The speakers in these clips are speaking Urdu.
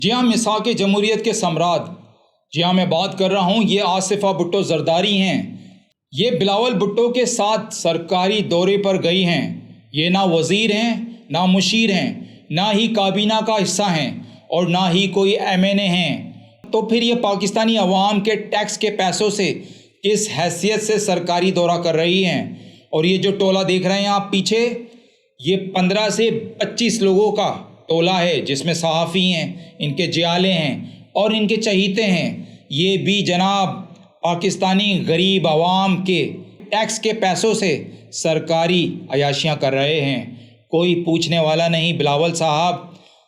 جی ہاں، مساق جمہوریت کے سمراٹ، جی ہاں میں بات کر رہا ہوں، یہ آصفہ بھٹو زرداری ہیں۔ یہ بلاول بھٹو کے ساتھ سرکاری دورے پر گئی ہیں۔ یہ نہ وزیر ہیں، نہ مشیر ہیں، نہ ہی کابینہ کا حصہ ہیں، اور نہ ہی کوئی MNA ہیں۔ تو پھر یہ پاکستانی عوام کے ٹیکس کے پیسوں سے کس حیثیت سے سرکاری دورہ کر رہی ہیں؟ اور یہ جو ٹولہ دیکھ رہے ہیں آپ پیچھے، یہ 15 سے 25 لوگوں کا ٹولہ ہے، جس میں صحافی ہیں، ان کے جیالے ہیں اور ان کے چہیتے ہیں۔ یہ بھی جناب پاکستانی غریب عوام کے ٹیکس کے پیسوں سے سرکاری عیاشیاں کر رہے ہیں۔ کوئی پوچھنے والا نہیں۔ بلاول صاحب،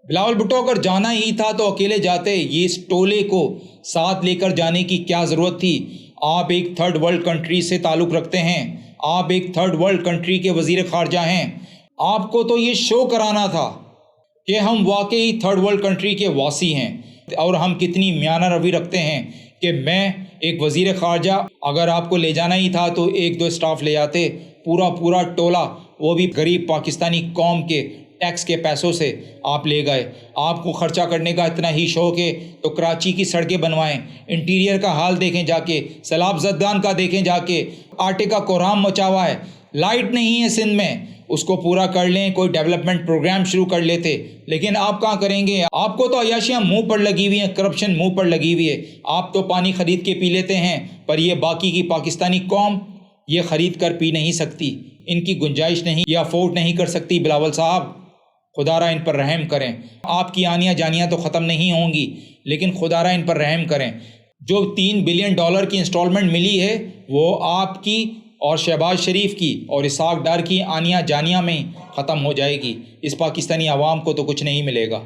بلاول بھٹو اگر جانا ہی تھا تو اکیلے جاتے، یہ اس ٹولے کو ساتھ لے کر جانے کی کیا ضرورت تھی؟ آپ ایک تھرڈ ورلڈ کنٹری سے تعلق رکھتے ہیں، آپ ایک تھرڈ ورلڈ کنٹری کے وزیر خارجہ ہیں، آپ کو تو یہ شو کرانا تھا کہ ہم واقعی تھرڈ ورلڈ کنٹری کے واسی ہیں اور ہم کتنی میانہ روی رکھتے ہیں کہ میں ایک وزیر خارجہ، اگر آپ کو لے جانا ہی تھا تو ایک دو اسٹاف لے جاتے، پورا ٹولہ، وہ بھی غریب پاکستانی قوم کے ٹیکس کے پیسوں سے آپ لے گئے۔ آپ کو خرچہ کرنے کا اتنا ہی شوق ہے تو کراچی کی سڑکیں بنوائیں، انٹیریئر کا حال دیکھیں جا کے، سیلاب زدگان کا دیکھیں جا کے، آٹے کا کوہرام مچا ہوا ہے، لائٹ نہیں ہے سندھ میں، اس کو پورا کر لیں، کوئی ڈیولپمنٹ پروگرام شروع کر لیتے۔ لیکن آپ کہاں کریں گے؟ آپ کو تو عیاشیاں منہ پر لگی ہوئی ہیں، کرپشن منہ پر لگی ہوئی ہے۔ آپ تو پانی خرید کے پی لیتے ہیں، پر یہ باقی کی پاکستانی قوم یہ خرید کر پی نہیں سکتی، ان کی گنجائش نہیں، یہ افورڈ نہیں کر سکتی۔ بلاول صاحب، خدا را ان پر رحم کریں۔ آپ کی آنیاں جانیاں تو ختم نہیں ہوں گی، لیکن خدا را ان پر رحم کریں۔ جو $3 بلین کی انسٹالمنٹ ملی ہے، وہ آپ کی اور شہباز شریف کی اور اسحاق ڈار کی آنیاں جانیاں میں ختم ہو جائے گی۔ اس پاکستانی عوام کو تو کچھ نہیں ملے گا۔